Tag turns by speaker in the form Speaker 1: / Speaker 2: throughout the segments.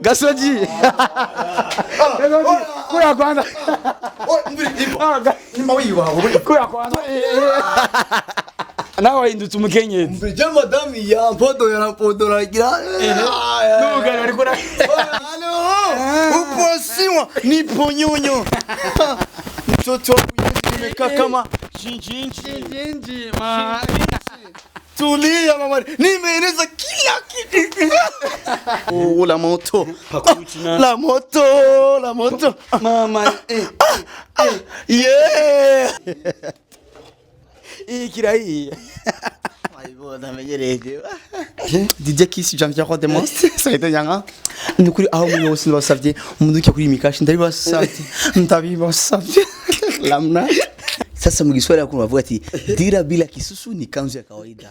Speaker 1: Gasoji. Kuya kwanza. Kuya kwanza. Nawe wahindutse umukenyezi.
Speaker 2: Mbije madam ya mpodo yarapodoragira.
Speaker 1: Nubugari bari kora.
Speaker 2: Uposiwa ni ponyonyo. Mtoto nimekaa kama jinjinji. Tulia mama, nimeeleza kila kitu. Oh, la moto. La moto.
Speaker 1: Mama.
Speaker 2: Yeah.
Speaker 1: Ikirahi.
Speaker 2: Aibo ndamegereje. DJ Kisi jamvya kwa demonster. Saite yanga. Nukuri aho mu yose basavye umuduke kuri mikashi ndabibasavye. Ndabibasavye. Lamna. Sasa mu Kiswahili hakuna wavuga ati dira bila kisusu ni kanzu ya kawaida.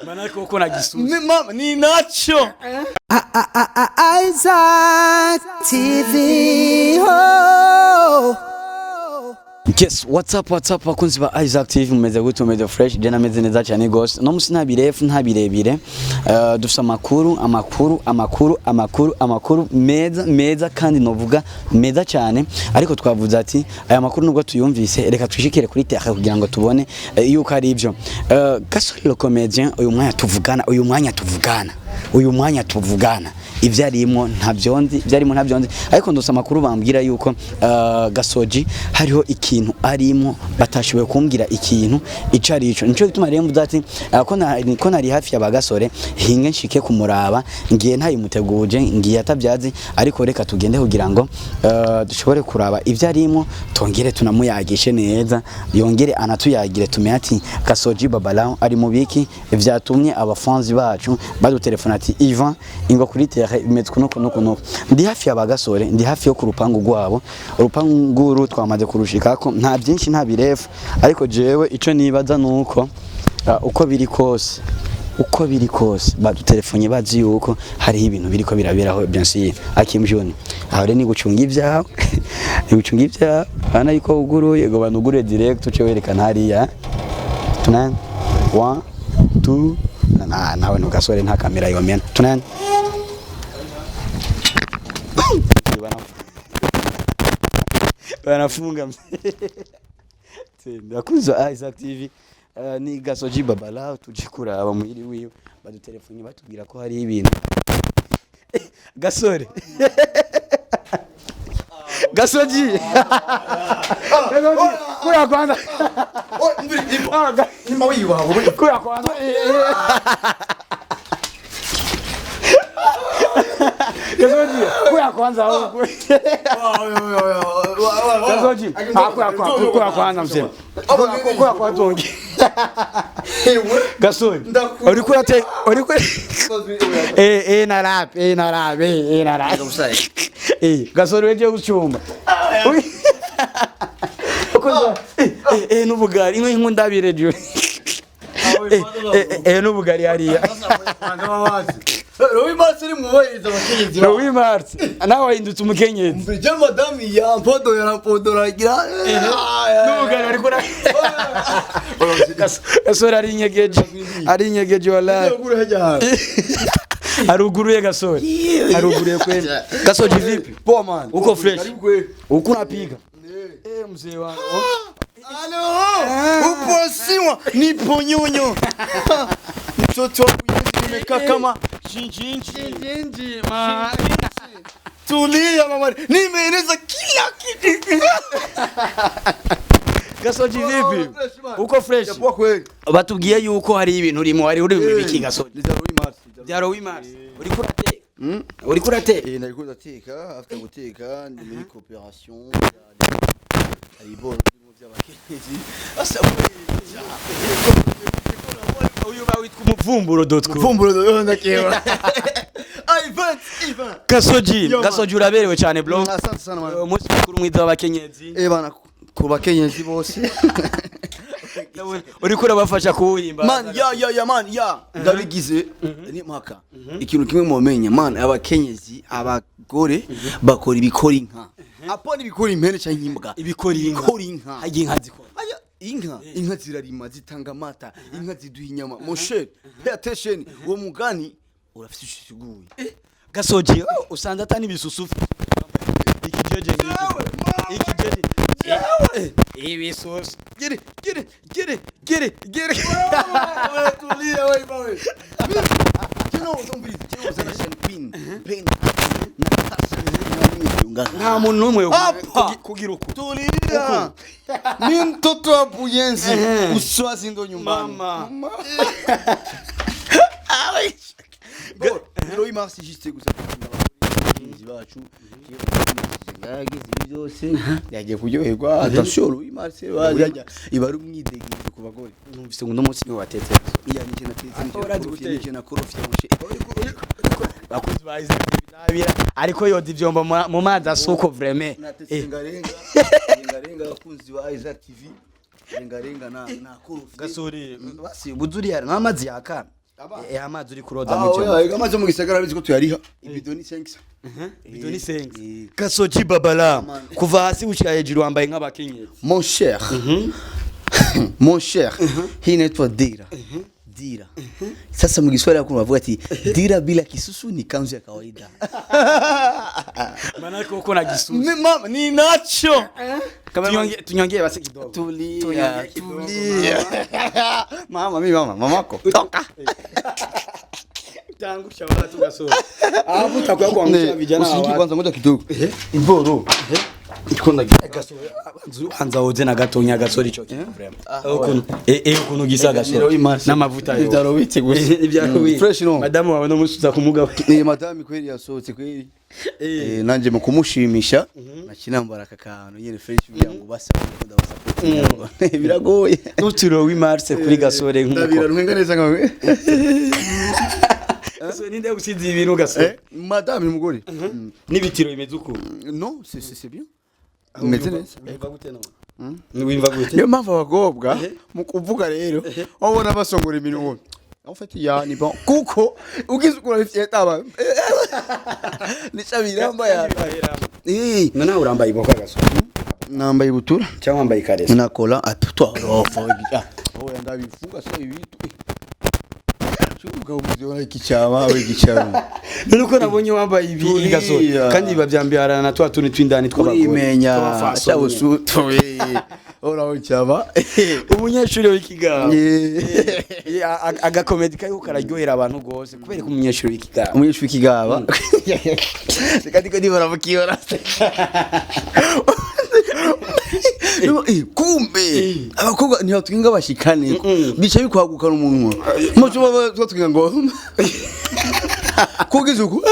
Speaker 1: Maana uko na kisusu.
Speaker 2: Mama ni nacho.
Speaker 3: Isaac TV. Oh.
Speaker 1: Yes, what's up bakunzi ba Isaac TV mumeze gute mumeze fresh je nameze neza cyane gose no musi ntabirefu ntabirebire dufite amakuru meza kandi novuga meza cyane ariko twavuze ati aya makuru nubwo tuyumvise reka twishikire kuri terre kugira ngo tubone yuko ari ibyo Gasore le comédien uyu mwanya tuvugana ivyarimo ntavyonzi ariko ndose amakuru bambwira yuko Gasoji hariho ikintu arimo batashoboye kumbwira ikintu icari ico nico gituma rero mvuze ati ko nari hafi ya Bagasore hinge nshike kumuraba ngiye ntayimuteguje ngiye atabyazi ariko reka tugende kugira ngo dushobore kuraba ivyarimo tongere tunamuyagishe neza yongere anatuyagire tumenye ati Gasoji babalao ari mubiki vyatumye abafanzi bacu badutelefona ati Ivan ingo kuri imeze kuno ndi hafi ya Bagasore ndi hafi yo ku rupangu rwabo urupangu twamaze kurushikako nta byinshi nta birefu ariko jewe ico nibaza nuko uko biri kose badutelefone bazi yuko hari ibintu biriko biraberaho byansi akimjoni ahore ni gucunga ivyaho bana yuko uguruye go banugure direct uce werekana hariya 1 2 nawe Nugasore nta kamera yomena tunani banafunga ndakuza Isaac TV ni Gasoji babala tujikura aba muhiri wiwe badutelefone batubwira ko hari ibintu Gasore Gasoji kuya kwanza
Speaker 2: Nima wiwa
Speaker 1: kuya kwanza Gasoji kuya kwanza huko Gasoji kuya kwanza mzee kuya kwanza ongi Gasore narap Gasore weje gucumba n'ubugari inko ndabireje n'ubugari hariya
Speaker 2: Rowi Mars iri mubayiza abakenyezi.
Speaker 1: Rowi Mars nawe wahindutse umukenyezi.
Speaker 2: Mbije madam ya mpodo yarapodoragira.
Speaker 1: N'ubugari bari kora. Gasore ari inyegeje wallahi. Aruguruye Gasore. Aruguruye kweli. Gasoji vipi?
Speaker 2: Poa man.
Speaker 1: Uko fresh. Uko unapiga. Mzee wangu.
Speaker 2: Uposiwa ni ponyonyo. Mtoto nimekaa kama jinjinji. Tulia mama, nimeeleza kila kitu.
Speaker 1: Gasoji vipi? Uko fresh.
Speaker 2: Poa kweli.
Speaker 1: Batubwiye yuko hari ibintu urimo ari uri biki Gasoji. Rowi Mars. Uri kurate?
Speaker 2: Nariko ndateka, afite guteka ndi muri coopération. Aribo mu by'abakenyezi. Asa
Speaker 1: uyu bawitwa umuvumburo.com.
Speaker 2: Umuvumburo ndakewa. Ivan.
Speaker 1: Gasoji uraberewe cyane bro.
Speaker 2: Asante sana man.
Speaker 1: Umunsi mukuru mwiza w'abakenyezi.
Speaker 2: Bana ku bakenyezi bose.
Speaker 1: Uri kurabafasha kuwimba.
Speaker 2: Man ya ndabigize ni maka. Ikintu kimwe mumenye man abakenyezi abagore bakora ibikora inka. Apone ibikora impene cyangwa imbwa.
Speaker 1: Ibikora inka. Hagiye inka zikora.
Speaker 2: Inka zirarima zitanga amata, inka ziduha inyama. Moshe, pay attention, uwo mugani urafite ishiguye
Speaker 1: gasoje usanga atani bisusufu ikijeje ikijeje ibisoso gere
Speaker 2: tulia wewe bawe kino uzumviriza kino uzana champagne pain
Speaker 1: nta muntu numwe kugira uko
Speaker 2: tulia ni mtoto wa buyenzi uswazi ndo nyumbani
Speaker 1: mama
Speaker 2: Rero imarsi juste gusa bacu yagize byose yagiye kuryoherwa atashoro rero imarsi bajya ibari umwidegeje ku bagore
Speaker 1: numvise ngo umunsi ni watetse
Speaker 2: iya ni natetse ni na korofya mushe
Speaker 1: bakuzi bayize binabira ariko yodi byomba mu mazi asuko vraiment
Speaker 2: ngarenga bakunzi ba Isaac TV ngarenga na korofya
Speaker 1: Gasore
Speaker 2: basi buzuri hari n'amazi yakana
Speaker 1: amazi uri kuroda mu cyo
Speaker 2: amazi mu gisagara bizi ko tuyariha ibidoni 5
Speaker 1: bidoni 5 Gasoji babala kuva hasi ushika hejuru wambaye nk'abakenyezi
Speaker 2: mon cher hii inaitwa dira sasa mu Kiswahili hakuna wavuga ati dira bila kisusu ni kanzu ya kawaida
Speaker 1: maana uko na kisusu
Speaker 2: mama ni nacho
Speaker 1: tunyongee basi kidogo
Speaker 2: tulia mamako toka
Speaker 1: tangusha watu Gasore hapo takuwa kuangusha vijana
Speaker 2: wa usingi kwanza ngoja kidogo
Speaker 1: iboro ikona Gasore hanza oze na gatonya Gasore ico vraiment ukuntu gisa Gasore n'amavuta yo
Speaker 2: ibyarobitse gusa
Speaker 1: ibyarobitse
Speaker 2: fresh no
Speaker 1: madamu wawe no musuza kumugabo
Speaker 2: ni madame kweli yasohotse kweli nanje mu kumushimisha nakinambara akakano yene fresh byangu basa ndabasa biragoye
Speaker 1: n'utiro w'imarse kuri Gasore nk'uko
Speaker 2: ndabira ntwenga neza ngawe
Speaker 1: Gasore ninde usize ibintu Gasore
Speaker 2: madame umugore
Speaker 1: n'ibitiro bimeze uko
Speaker 2: non c'est bien umeze neza
Speaker 1: wimva gute
Speaker 2: niyo mpamvu abagobwa mu kuvuga rero wabona basongora iminwa en fait ni bon kuko ugize ukura ifite aba ni chabiramba ya
Speaker 1: nana urambaye iboko Gasore
Speaker 2: nambaye butura
Speaker 1: cyangwa wambaye karese
Speaker 2: na kola atutwa rofa oya ndabifuga so ibitu chuka ubuziona ikichama we kichama
Speaker 1: nuko nabonye wambaye ibi Gasore kandi babyambyarana na twa tuntu twindani tw'abagore
Speaker 2: imenya cyabusutwe ora uchaba
Speaker 1: umunyeshuri w'ikigabo agakomedi kayo kararyohera abantu gose kubera ko umunyeshuri
Speaker 2: w'ikigaba kandi ko ndibara mukiyora kumbe abakobwa ni batwinga bashikane bice bikwagukana umunwa mucyo batwinga ngo kugeza uko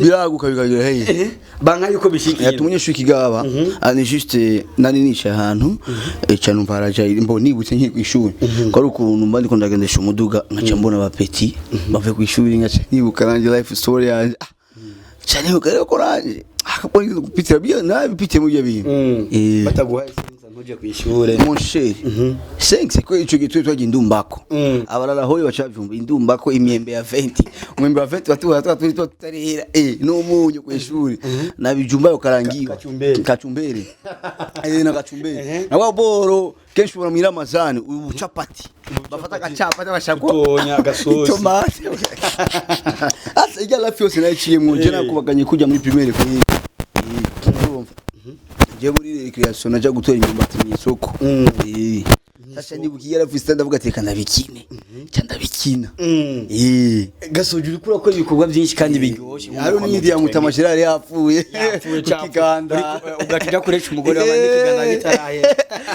Speaker 2: biraguka bikagira hey
Speaker 1: banga yuko bishikira
Speaker 2: yatumenyesha ikigaba ani juste nani nisha ahantu cyane Partage mbo nibutse nkiri kwishuri ko ari ukuntu mba ndiko ndagendesha umuduga nkaca mbona abapeti bave kwishuri nkaca nibuka nanje life story yanjye cyane ukare ko ranje akaponi gupitira byo nabipite mu byo bintu
Speaker 1: bataguha isenza ntuje kwishuri
Speaker 2: mon cher 5 ko ico gitwe twaje indumbako abarara hoye bacavyumva indumbako imyembe ya 20 umwembe wa 20 tutarira n'umunyu kwishuri nabijumba ukarangiwa kachumbere na kachumbere na waboro kenshi bora mwira amazani ubuchapati bafata kachapati bashako
Speaker 1: tonya gasosi
Speaker 2: tomate asa ijya la fyose naciye mu je nakubaganye kujya muri primaire ko je muri recreation naja gutora imyumbati mu isoko sasa nibukiye yarafise ndavuga ati kana bikine cyanda bikina
Speaker 1: Gasoje uri kura ko ibikorwa byinshi kandi biryoshe
Speaker 2: hari n'indi ya mutamashirari yapfuye
Speaker 1: kiganda ugakija kuresha umugore wabandi kiganda gitarahe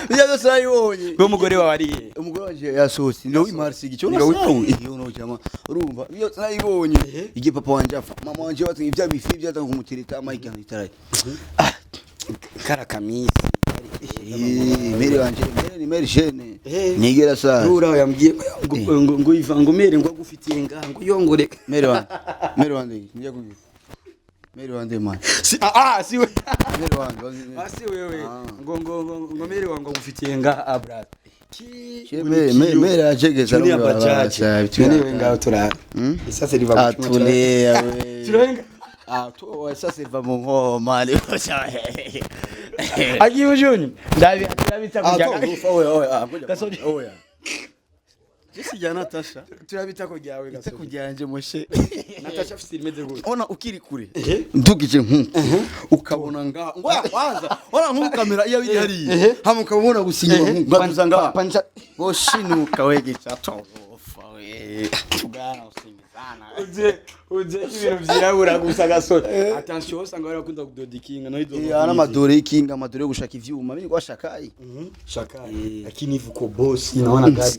Speaker 2: bya sayibonye
Speaker 1: bo umugore wawe ariye
Speaker 2: umugore waje yasohotse ni wimarsi gico iyo no cyama urumva iyo sayibonye igi papa wanje afa mama wanje batwe ibya bifi byatanga kumutirita mike gitarahe
Speaker 1: karakamisi
Speaker 2: mere wanje ni mere jene nigera sa
Speaker 1: ura yambwiye ngo ivango mere ngo agufitiye ngango yongore
Speaker 2: mere wanje njya kubi mere wanje man
Speaker 1: si we
Speaker 2: mere wanje
Speaker 1: si wewe ngo mere wango agufitiye nga abrat
Speaker 2: mere ajegeza
Speaker 1: no barabara niwe ngaho tura isase riva
Speaker 2: atule
Speaker 1: turenga
Speaker 2: to sasa va mu mali
Speaker 1: agiye ujuni ndabi atirabita kujya
Speaker 2: oya
Speaker 1: Gasoje
Speaker 2: oya Jesi ya Natasha
Speaker 1: turabita ko ryawe
Speaker 2: ite kujyanje moshe
Speaker 1: Natasha afite imeze gute
Speaker 2: ona ukiri kure ndugije nkuko ukabona nga kwanza ona nkuko kamera iyo biri hari hamwe ukabona gusinyira nkuko ngaduzanga goshinuka wege chato tugana usingizana
Speaker 1: uje ibintu byirabura gusa Gasore attention usanga bari bakunda kudodikinga no izo
Speaker 2: ana madore y'ikinga amadore yo gushaka ivyuma bini kwa shakai
Speaker 1: shakai lakini vuko boss naona gari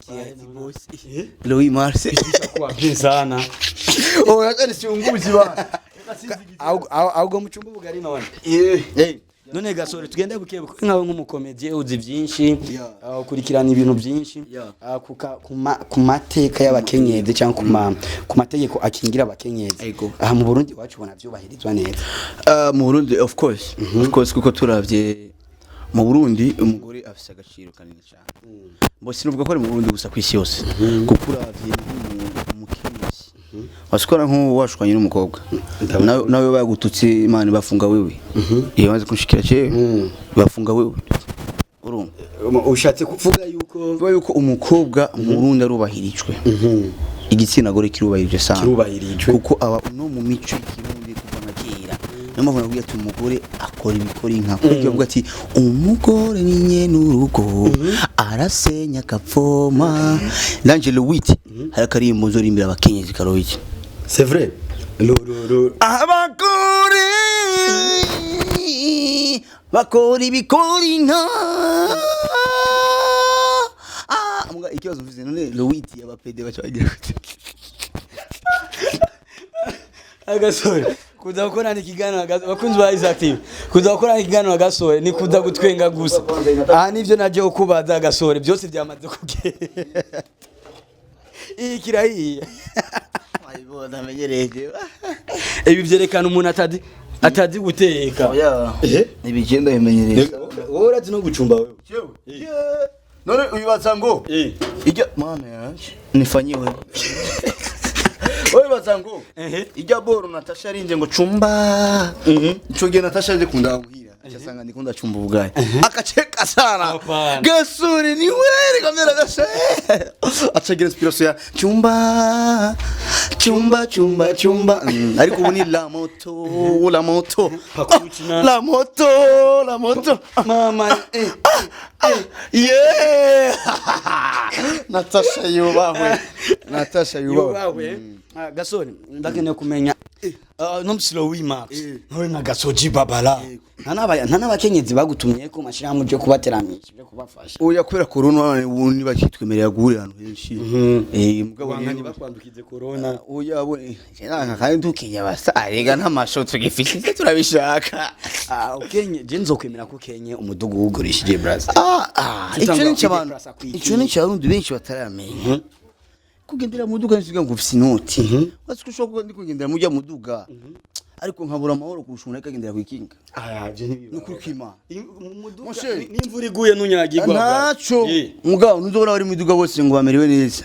Speaker 2: boss Louis Marse
Speaker 1: kwa bien sana
Speaker 2: yani siunguzi bana
Speaker 1: ahubwo mu cyumba bugari none none Gasore tugende bukebuka nkawe nk'umukomedie uzi byinshi ukurikirana ibintu byinshi ku mateka y'abakenyezi cyangwa ku mategeko akingira abakenyezi aha mu Burundi wacu bona byubahirizwa neza
Speaker 2: mu Burundi of course kuko turavye mu Burundi umugore afise agaciro kanini cyane bo sinuvuga ko ari mu Burundi gusa kwisi yose kuko uravye umukenyezi wasikora nko washwanye n'umukobwa nawe bagututse imana bafunga wewe iyo maze kunshikira cye bafunga wewe urumva
Speaker 1: ushatse kuvuga yuko
Speaker 2: umukobwa mu Burundi arubahirijwe igitsina gore kirubahirije sana kuko aba no mu mico y'ikirundi kuva na kera n'amavuga kugira ati umugore akora ibikora inka kuko avuga ati umugore ni nyene urugo arasenya kapfoma L'Angelo Wit harakari impuzo uri imbere abakenyezi karoyiki
Speaker 1: c'est vrai
Speaker 2: abakore bakora ibikora inka muga ikibazo mvuze none Louis abapede bacha bagira
Speaker 1: Gasore kuza gukorana ikiganiro bakunzi ba Isactive kuza gukorana ikiganiro Gasore ni kuza gutwenga gusa aha nivyo naje ukubaza Gasore byose byamaze kugera ikirahiye
Speaker 2: ayibona amenyereje
Speaker 1: ibi byerekana umuntu atazi guteka
Speaker 2: nibigenda bimenyereza
Speaker 1: wowe urazi no gucumba wewe
Speaker 2: none ubibaza ngo ijya mama yanje nifanyiwe ubibaza ngo ijya boro Natasha arinje ngo cumba ico gihe Natasha aje kundamuhira acasanga ndikunda cumba ubwaye akacheka sana Gasore ni wewe kamera Gasore achagira inspiration ya cumba ariko ubu ni la moto
Speaker 1: mama
Speaker 2: Natasha yubahwe
Speaker 1: Gasore ndakeneye kumenya no msilo wimax none na Gasoji babala nanabakenyezi bagutumye ko mashiramu je kubateramisha byo kubafasha
Speaker 2: oya kubera corona ni bakitwemerera guhurira ahantu henshi
Speaker 1: mugabo nkani bakwandukize corona
Speaker 2: oya abone nka kandi dukinya basarega ntamashotso gifite turabishaka
Speaker 1: ukenye je nzokwemera ko kenye umudugu wugurishije braza
Speaker 2: ico ni cy'abarundi benshi bataramenya kugendera muduga nsiga ngo ufise inoti wasikushobora ndi kugendera mujya muduga ariko nkabura amahoro kurushuna kagendera kwikinga
Speaker 1: je nibi
Speaker 2: nukurukima
Speaker 1: muduga n'imvura iguye nunyagirwa
Speaker 2: ntaco mugabo nuzobora bari muduga bose ngo bamerewe neza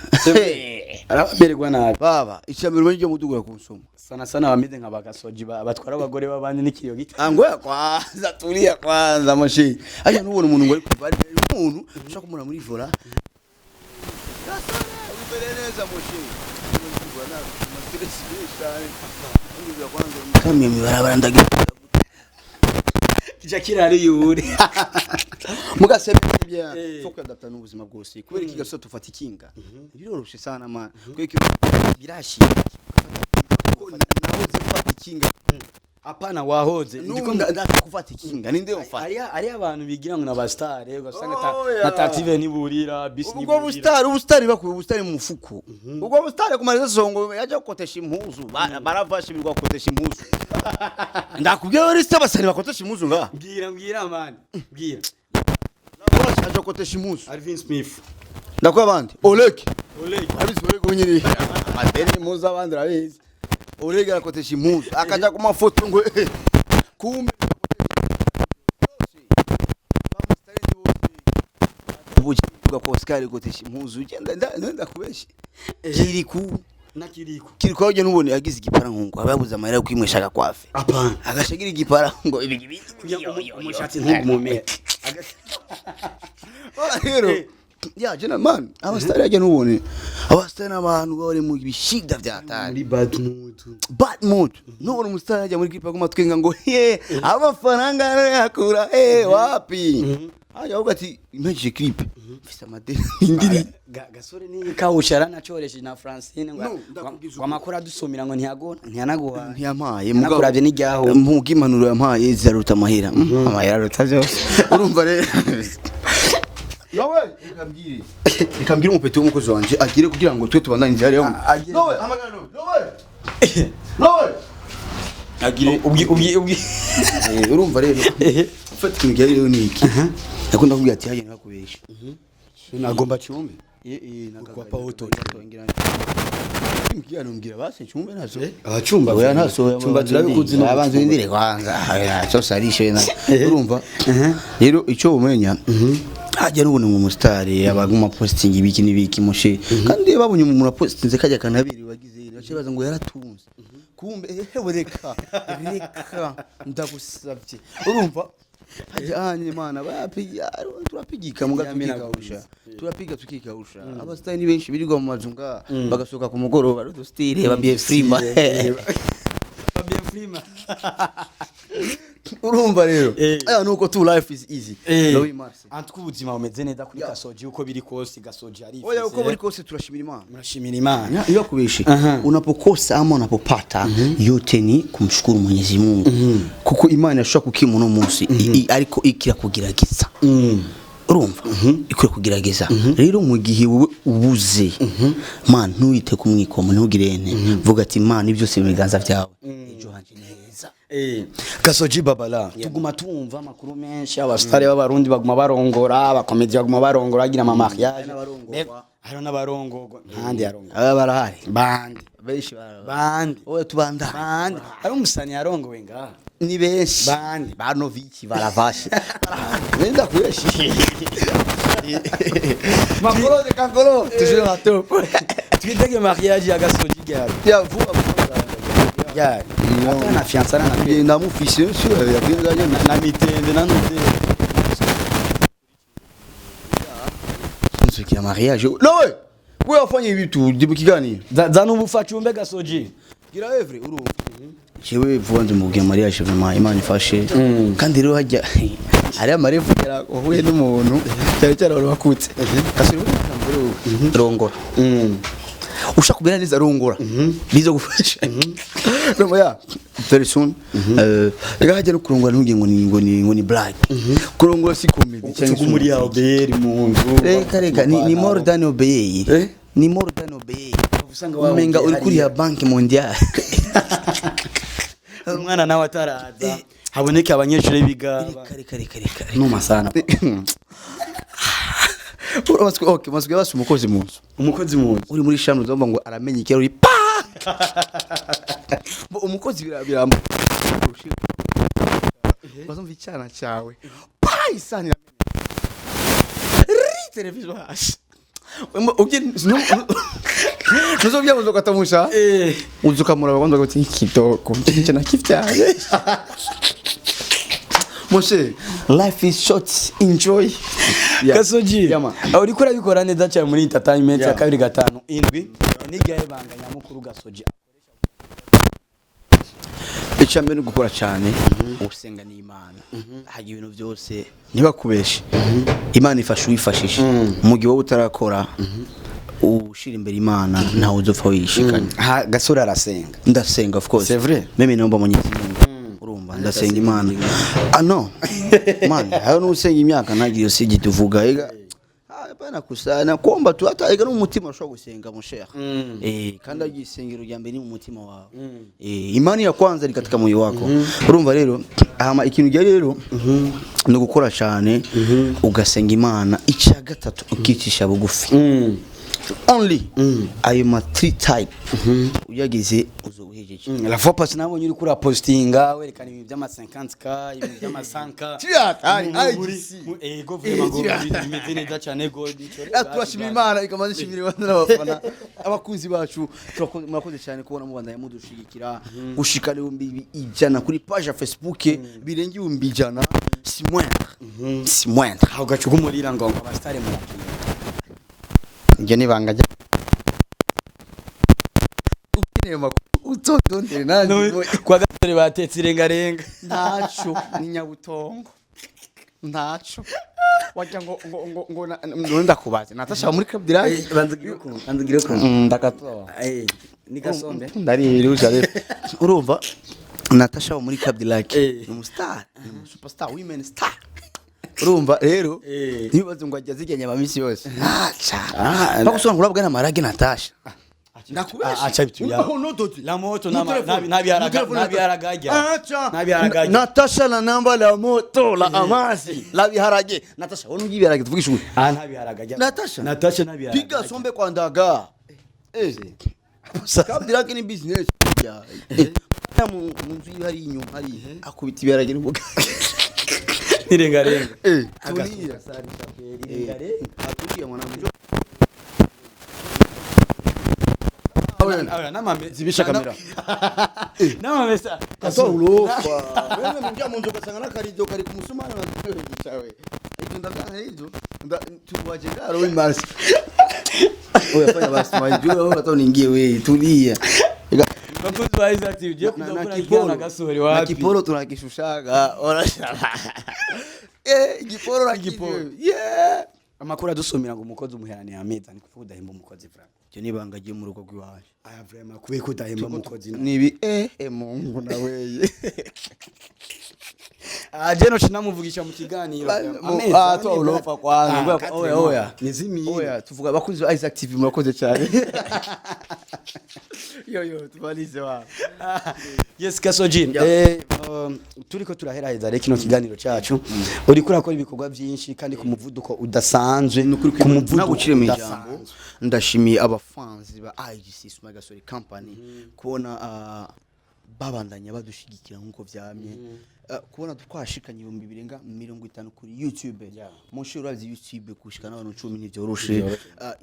Speaker 1: aramererwa nabi
Speaker 2: baba icyambere muri muduga kunsoma
Speaker 1: sana bameze nka bagasoji batwara abagore babandi n'ikiriyo gito
Speaker 2: ngo yakwaza turiya kwanza mashi aje nubona umuntu ngo ari kuvari umuntu ushaka kumura muri vora Neza moshi bwana mastresi cyane ngiye kwanza kamye mibarabara ndagira
Speaker 1: kija kirari yuri
Speaker 2: mugase bya foka datana ubuzima bwose kubera iki gaso tufata ikinga biroroshe sana man kweki birashi nahoze gufata ikinga
Speaker 1: apana wahoze
Speaker 2: ndiko ndakufata ikinga ninde mfata
Speaker 1: ari abantu bigira ngo nabastare ugasanga na tative niburira bisi
Speaker 2: niburira ubustari bakuye ubustari mu mufuko ubwo bustari kumariza songo yaje gukotesha impuzu baravashe birwa gukotesha impuzu ndakubwiye uri se basari bakotesha impuzu nga
Speaker 1: mbwira man mbwira
Speaker 2: nabwo aje gukotesha impuzu
Speaker 1: Alvin Smith
Speaker 2: ndakwa abandi Oleg abisi Oleg unyiri madeni impuzu abandi rabizi Oleg arakotesha impuzu akaja ku mafoto ngo kumbe ubuga ko Oscar gotesha impuzu ugenda ndakubeshe kiriku waje nubone agize igipara nkungu ababuza amahera yo kwimwesha kwafe
Speaker 1: apana
Speaker 2: agashagira igipara ngo ibigi
Speaker 1: umushatsi nkungu mumera
Speaker 2: rero ya jena man abastari yaje nubone abasitari n'abantu bari mu bishida vyatari bad mood nubona umusitari ajya muri clip aguma twenga ngo amafaranga yakura wapi aja uvuga ati imagine clip mfise amadeni indiri
Speaker 1: Gasore ni kawushara nacoreshe na Francine ngo amakuru adusomira ngo ntiyanaguha
Speaker 2: ntiyampaye
Speaker 1: nakuravye n'iryaho
Speaker 2: mugimanuro yampaye zaruta amahera amahera aruta byose urumva rero Yowe ikambira umupeti w'umukozi wanje agire kugira ngo twe tubandanye inzira yo Yowe hamagara Yowe agire ubwi urumva rero ufata imigari rero niki nakunda kubwira ati haje nakubesha nagomba cyumbe nagomba pauto ngira Kugira numbwira base cyumbe nazo
Speaker 1: abacumba
Speaker 2: oya naso
Speaker 1: cyumba turabikuzi
Speaker 2: no abanze indire kwanza cyo sarishe urumva rero icyo umenya hajya n'ubone mu mustari abaguma posting ibiki nibiki mushe kandi babonye umuntu postinze kajya kanabiri wagize bace ngo yaratunze kumbe reka ndagusabye urumva hajanye Imana turapigika mugatugikausha turapiga tukikausha abasitari ni benshi birirwa mu mazunga bagasoka ku mugoroba rudustire babiye frima urumva rero nuko tu life is easy Louis Marse
Speaker 1: antku ubuzima bumeze neza kuri Gasoji uko biri kose Gasoji ari
Speaker 2: oya uko biri kose turashimira Imana
Speaker 1: murashimira Imana
Speaker 2: iyo kubishi unapokosa ama unapopata yote ni kumshukuru Mwenyezi Mungu kuko Imana yashaka kukimuno munsi ariko ikira kugiragiza urumva ikwiye kugerageza rero mu gihe wowe ubuze man ntuyite kumwikomo ntugirene vuga ati man ibyo se biganza byawe ejo hanje neza
Speaker 1: Gasoji babala tuguma tumva amakuru menshi abasitari b'abarundi baguma barongora abakomedi baguma barongora agira ama mariage hari n'abarongorwa ntandi yarongora
Speaker 2: barahari
Speaker 1: bandi
Speaker 2: benshi
Speaker 1: bandi
Speaker 2: oya tubanda
Speaker 1: bandi ari umusani yarongowe ngaha
Speaker 2: ni benshi
Speaker 1: bandi
Speaker 2: banoviki baravashe wenda kuyeshi makoro de kankoro toujours à top
Speaker 1: twitege mariage ya Gasoji gari
Speaker 2: ya vuba
Speaker 1: gari na fiançana
Speaker 2: na mufishe sio ya binganya
Speaker 1: na mitende na node
Speaker 2: nsuki ya mariage nowe wewe afanye vitu dibuki gani
Speaker 1: za nubufachu mbe Gasoji
Speaker 2: gira evre uru jewe vuwanze mu bwe mariage vraiment Imana ifashe kandi rero hajya ari amarevu yara uhuye n'umuntu cyane cyane abantu bakutse kasuri rongora ushaka kubera neza rongora bizo gufasha no ya very soon rega hajya no kurongora ntugiye ngo ni black kurongora si comedy
Speaker 1: cyangwa muri ya obeyeri mu nzu
Speaker 2: reka ni more than obey ni more than obey usanga wamenga uri kuri ya banki mondiale
Speaker 1: umwana nawe ataraza haboneke abanyeshuri biga
Speaker 2: reka
Speaker 1: no masana
Speaker 2: okay maswe basi umukozi mu uri muri shamu zomba ngo aramenye ikero uri pa umukozi biramba bazumva icyana cyawe pa isanira television hash Nuzobya muzo katamusha uzukamura bagomba guti kitoko cyana kifyaye Moshe life is short enjoy
Speaker 1: Gasoji uri kora bikora neza cyane muri entertainment ya 2 indwi nigaye banganya mukuru Gasoji
Speaker 2: icambe no gukora cyane usenga ni Imana hagiye ibintu byose ntibakubeshe Imana ifasha uyifashisha mu gihe wowe utarakora ushira imbere Imana ntawe uzopfa wishikanye
Speaker 1: Gasore arasenga
Speaker 2: ndasenga of course
Speaker 1: c'est vrai
Speaker 2: mimi naomba Mwenyezi Mungu urumva ndasenga Imana no man hayo no usenga imyaka nagiye usigi tuvuga ega bana kusana komba tu hata ega no mutima ushobora gusenga musheha kandi agisengero rya mbere ni mu mutima wawe imani ya kwanza iri katika moyo wako urumva rero ama ikintu giye rero no gukora cyane ugasenga Imana icya gatatu ukicisha bugufi only ayo ma 3 type uyagize uzobuhejeje
Speaker 1: la fois passée nabonye uri kuri postinga werekana ibintu by'ama 50k ibintu by'ama 100k go vraiment go bimeze neza cyane go
Speaker 2: turashimira Imana ikamaze ishimira abantu n'abafana abakunzi bacu murakoze cyane kubona mubandanya mudushigikira gushika 100 kuri page ya Facebook birengi 100 si moindre
Speaker 1: aho gacuga umurira ngo abastare mu
Speaker 2: njye nibanga ukeneye makuru utondondere nanjye
Speaker 1: kwa Gasore batetse irengarenga
Speaker 2: ntaco ni nyabutongo ntaco wajya ngo ndakubaze Natasha muri Kabdirage
Speaker 1: bandugire ko
Speaker 2: ndakatoa
Speaker 1: ni Gasombe
Speaker 2: ndari rusha rero urumva Natasha muri Kabdirage ni umustar ni superstar women star urumva rero nibaze ngo ajya zigenya abamisi yose acha bakusona kurabwa na marage Natasha
Speaker 1: acha bitu ya la moto nabiharagajya
Speaker 2: Natasha na namba la moto la amasi la biharage Natasha wonu biharage tuvugisha
Speaker 1: nabiharagajya
Speaker 2: Natasha
Speaker 1: nabiharagajya
Speaker 2: piga sombe kwa ndaga Kabdirage ni business ya munzu hari inyuma hari akubita ibiharage n'ubuga
Speaker 1: irengarenga
Speaker 2: tulia irengarenga atukia mwanamjo
Speaker 1: namame zibisha kamera namame sa
Speaker 2: kasolufa wewe mnja munzo kasangana karizo kari kumusumana na wewe gicawe ibyo ndavanga hizo tuwaje garo wimasi oya fanya basi majua wewe batoningie wewe tulia
Speaker 1: bakuzi ba active je kudakora kijana Gasore wapi
Speaker 2: na kiporo tunakishushaga orashara igiporo na kiporo
Speaker 1: amakuru adusumira ngo umukozi umuherane ameza ni kuvuga udahemba umukozi vra
Speaker 2: cyo nibanga giye mu rugo rwiwaje
Speaker 1: aya vrema kubeka udahemba umukozi
Speaker 2: nibi Mungu na weye
Speaker 1: jeno chinamuvugisha mu kiganiro
Speaker 2: ameza to ulofa kwanza oya
Speaker 1: nizimi
Speaker 2: oya tuvuga bakuzi ba active murakoze cyane yo tubalize wa
Speaker 1: yes Gasoji turiko turaheraheza reka kino kiganiro cyacu uri kurakora ibikorwa byinshi kandi ku muvuduko udasanzwe
Speaker 2: ku muvuduko ucire mu ijambo ndashimiye abafanzi ba IGC Smart Gasore company kubona babandanya badushigikira nkuko vyamye kubona twashikanye 250 kuri YouTube monshero ravye YouTube kushikana abantu 10 nivyoroshe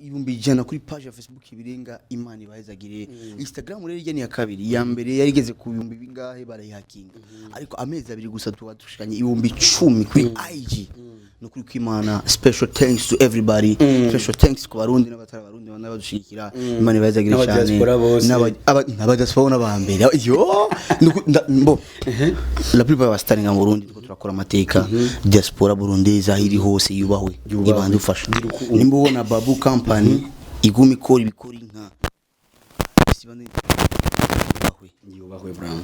Speaker 2: 100 kuri page ya Facebook ibirenga imani bahezagire Instagram rero igeni ya kabiri ya mbere yarigeze ku 1000 bingahe barayihakinga ariko amezi abiri gusa tushikanye 1010 kuri IG no kuri kwimana special thanks to everybody special thanks ku barundi n'abatara barundi bana badushikira imani bahezagire cyane n'abadiaspora n'abambere yo bo la plupart bastaringa mu Burundi tuko turakora amateka diaspora burundeza hiri hose yubahwe ibandi ufasha nimbona babu company igumi kora ibikora inka sibane yubahwe brand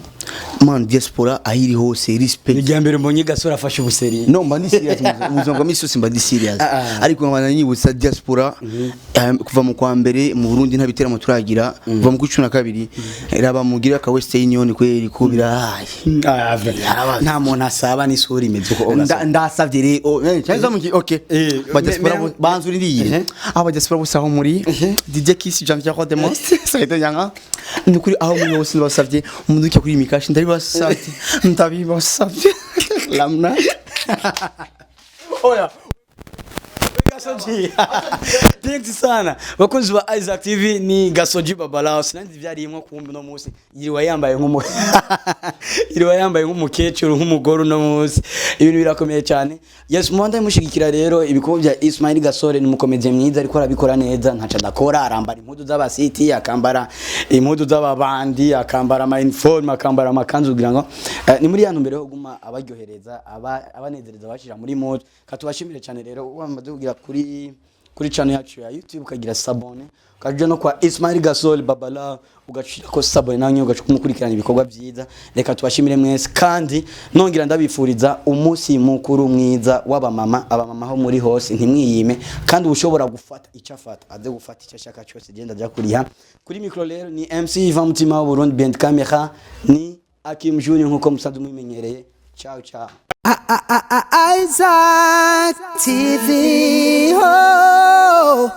Speaker 2: man diaspora ahiri hose respect
Speaker 1: ni mbere mbonye Gasore afashe ubuseri
Speaker 2: no mba ni serious muzonga misosi mba di serious ariko nkabana nyibutsa diaspora kuva mu kwa mbere mu Burundi nta biteramo turagira kuva mu 12 raba mugira ka West Union kweri kubira
Speaker 1: nta muntu asaba ni suri imeze uko
Speaker 2: ndasavye rero cyangwa mu okay ba diaspora banzuririye aba diaspora busaho muri DJ Kwisi Jean Pierre de Most sayite yanga ni kuri aho muri hose basavye umuntu kuri mikashi ndari basavye ndabibasavye lamna oya Gasoji thanks sana bakunzi ba Isaac TV ni Gasoji babalao sinandi vyarimo kumbi no munsi yiriwa yambaye nk'umukecuru nk'umugore no munsi ibintu birakomeye cyane yes mwanda mushigikira rero ibikorwa bya Ismail Gasore ni mukomeze mwiza ariko arabikora neza ntaca dakora arambara impudu z'abasiti akambara impudu z'ababandi akambara ama uniform akambara amakanzu kugira ngo ni muri yantu mbere ho guma abaryohereza abanezereza bashira muri mode katubashimire cyane rero wamaze kugira kuri channel yacu ya YouTube ukagira Sabonnez ukaje no kwa Ismail Gasore babala ugashira ko Sabonnez nanyo ugacukumkurikirana ibikorwa byiza reka tubashimire mwese kandi nongira ndabifuriza umunsi mukuru mwiza w'abamama abamama ho muri hose ntimwiyime kandi ushobora gufata icafata aze gufata icashaka cyose genda ajya kuriha kuri micro rero ni MC Iva Mutima wa Burundi band camera ni Akim Junior nkuko musanzwe mumenyereye ciao ciao
Speaker 3: Isaac TV. Oh.